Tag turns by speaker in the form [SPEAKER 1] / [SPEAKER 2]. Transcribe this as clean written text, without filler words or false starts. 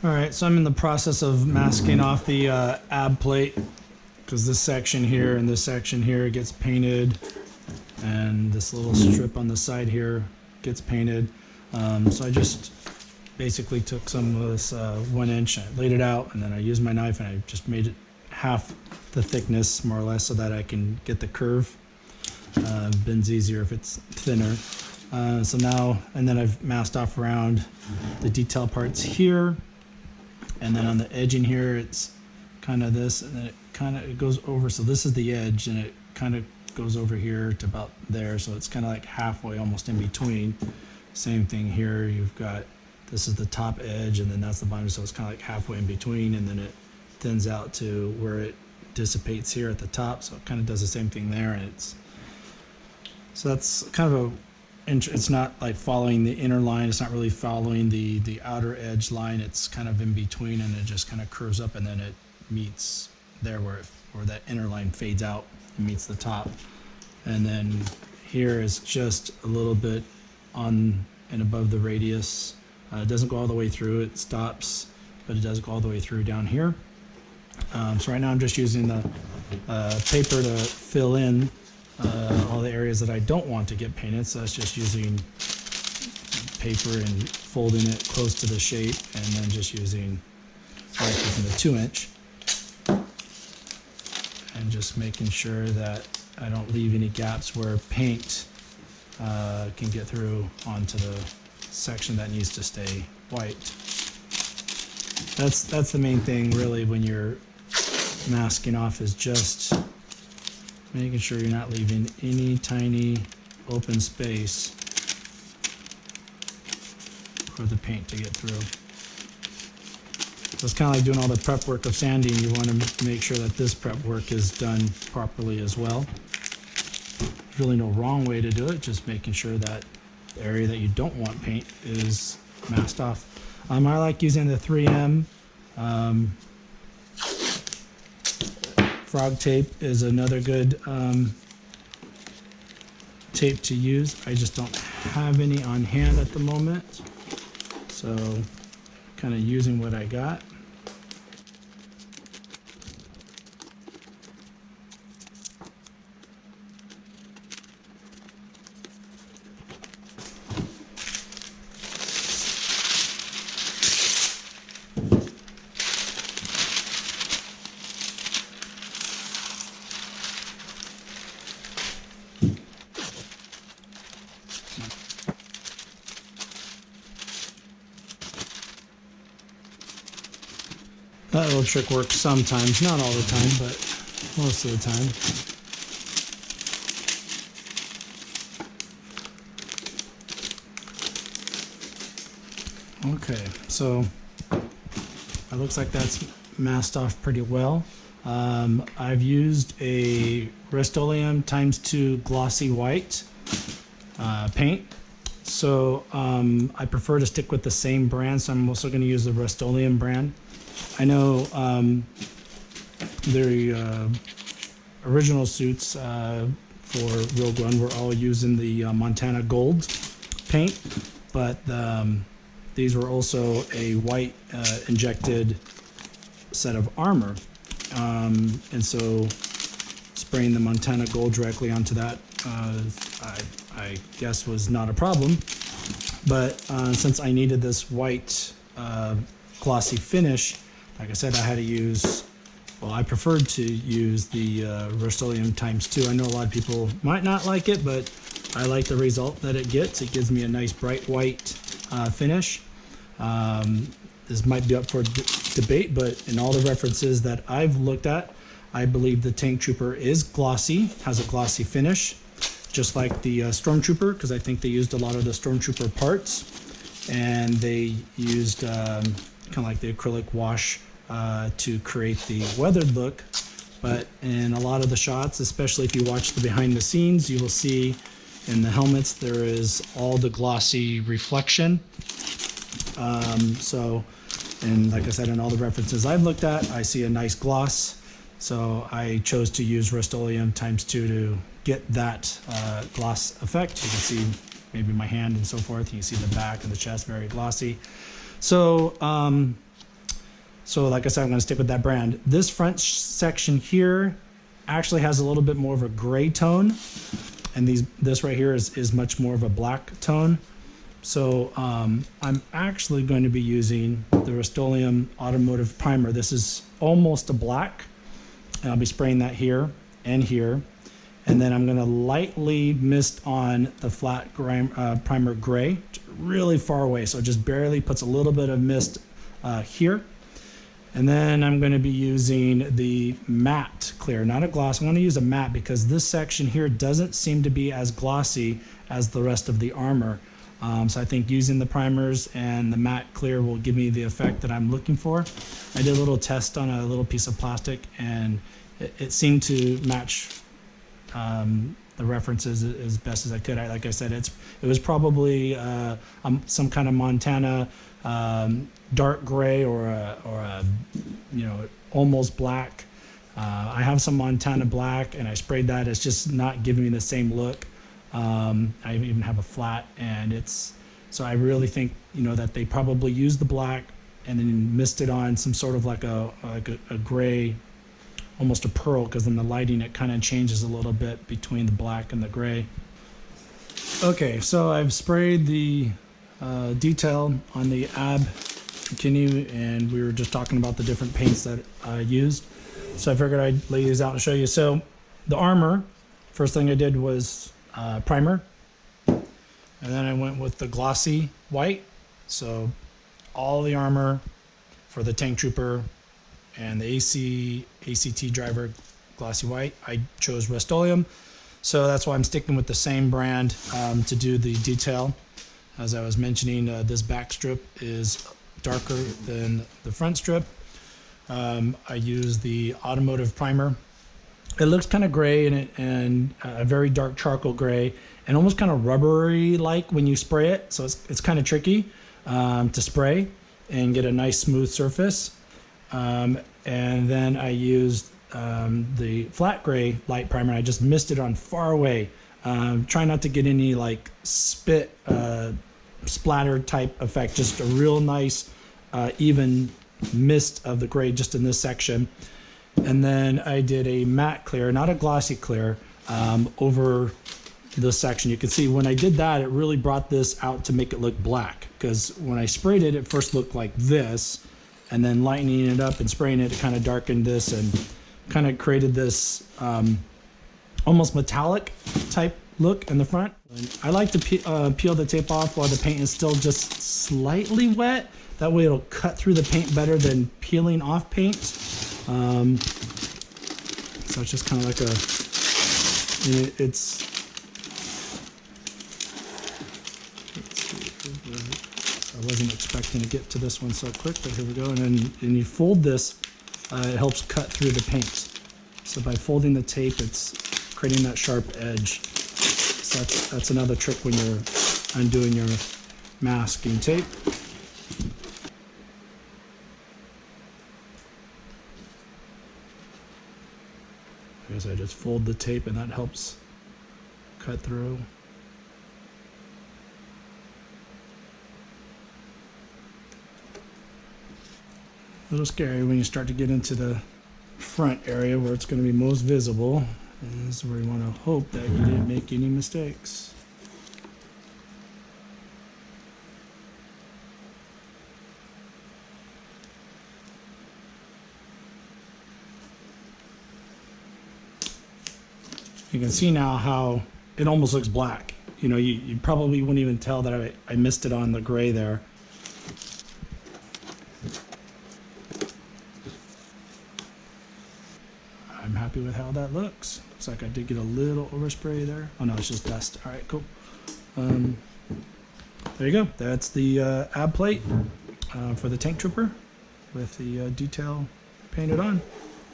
[SPEAKER 1] Alright, so I'm in the process of masking off the Abbe plate, because this section here and this section here gets painted, and this little strip on the side here gets painted. So I just basically took some of this 1 inch, I laid it out, and then I used my knife and I just made it half the thickness more or less so that I can get the curve. Bends easier if it's thinner. So now, and then I've masked off around the detail parts here, and then on the edging here it's kind of this, and then it goes over, so this is the edge, and it kind of goes over here to about there, so it's kind of like halfway, almost in between. Same thing here, you've got, this is the top edge, and then that's the bottom, so it's kind of like halfway in between, and then it thins out to where it dissipates here at the top, so it kind of does the same thing there, and it's, so that's kind of it's not like following the inner line, it's not really following the outer edge line, it's kind of in between, and it just kind of curves up, and then it meets there where that inner line fades out and meets the top. And then here is just a little bit on and above the radius. It doesn't go all the way through, it stops, but it does go all the way through down here. So right now I'm just using the paper to fill in all the areas that I don't want to get painted, so that's just using paper and folding it close to the shape, and then just using the 2 inch and just making sure that I don't leave any gaps where paint can get through onto the section that needs to stay white. That's the main thing really when you're masking off, is just making sure you're not leaving any tiny open space for the paint to get through. So it's kind of like doing all the prep work of sanding. You want to make sure that this prep work is done properly as well. There's really no wrong way to do it, just making sure that the area that you don't want paint is masked off. I like using the 3M. Frog tape is another good tape to use. I just don't have any on hand at the moment, so kind of using what I got. That little trick works sometimes, not all the time, but most of the time. Okay, so it looks like that's masked off pretty well. I've used a Rust-Oleum Times 2 glossy white paint. So I prefer to stick with the same brand, so I'm also going to use the Rust-Oleum brand. I know the original suits for Rogue One were all using the Montana Gold paint, but these were also a white injected set of armor, and so spraying the Montana Gold directly onto that I guess was not a problem, but since I needed this white glossy finish, like I said, I had to use, well, I preferred to use the Rust-Oleum Times 2. I know a lot of people might not like it, but I like the result that it gets. It gives me a nice bright white finish. This might be up for debate, but in all the references that I've looked at, I believe the Tanktrooper is glossy, has a glossy finish, just like the Stormtrooper, because I think they used a lot of the Stormtrooper parts, and they used kind of like the acrylic wash to create the weathered look. But in a lot of the shots, especially if you watch the behind the scenes, you will see in the helmets there is all the glossy reflection. And like I said, in all the references I've looked at, I see a nice gloss. So I chose to use Rust-Oleum Times 2 to get that gloss effect. You can see maybe my hand and so forth. You can see the back and the chest very glossy. So So like I said, I'm going to stick with that brand. This front section here actually has a little bit more of a gray tone, and this right here is much more of a black tone. So I'm actually going to be using the Rust-Oleum Automotive Primer. This is almost a black, and I'll be spraying that here and here. And then I'm going to lightly mist on the flat primer gray, really far away, so it just barely puts a little bit of mist here. And then I'm going to be using the matte clear, not a gloss. I'm going to use a matte because this section here doesn't seem to be as glossy as the rest of the armor. So I think using the primers and the matte clear will give me the effect that I'm looking for. I did a little test on a little piece of plastic, and it seemed to match the references as best as I could. Like I said, it was probably some kind of Montana dark gray or a almost black. I have some Montana black, and I sprayed that. It's just not giving me the same look. I even have a flat, and so I really think that they probably used the black and then misted on some sort of like a gray, almost a pearl, because in the lighting it kind of changes a little bit between the black and the gray. Okay, so I've sprayed the detail on the Abbe bikini, and we were just talking about the different paints that I used. So I figured I'd lay these out and show you. So the armor, first thing I did was primer, and then I went with the glossy white. So all the armor for the Tanktrooper and the ACT driver glossy white, I chose Rust-Oleum. So that's why I'm sticking with the same brand to do the detail. As I was mentioning, this back strip is darker than the front strip. I use the automotive primer. It looks kind of gray and a very dark charcoal gray, and almost kind of rubbery like when you spray it. So it's kind of tricky to spray and get a nice smooth surface. And then I used the flat gray light primer. I just misted on far away. Try not to get any like spit splatter type effect, just a real nice even mist of the gray just in this section. And then I did a matte clear, not a glossy clear, over this section. You can see when I did that, it really brought this out to make it look black, because when I sprayed it, it first looked like this, and then lightening it up and spraying it, it kind of darkened this and kind of created this almost metallic type look in the front. I like to peel the tape off while the paint is still just slightly wet. That way it'll cut through the paint better than peeling off paint. So it's just kind of like I wasn't expecting to get to this one so quick, but here we go. And you fold this, it helps cut through the paint. So by folding the tape, it's creating that sharp edge. So that's another trick when you're undoing your masking tape. Because I just fold the tape, and that helps cut through. A little scary when you start to get into the front area where it's going to be most visible. And this is where you want to hope that you didn't make any mistakes. You can see now how it almost looks black. You probably wouldn't even tell that I missed it on the gray there. I'm happy with how that looks. Looks like I did get a little overspray there. Oh no, it's just dust. All right, cool. There you go. That's the Abbe plate for the Tanktrooper with the detail painted on.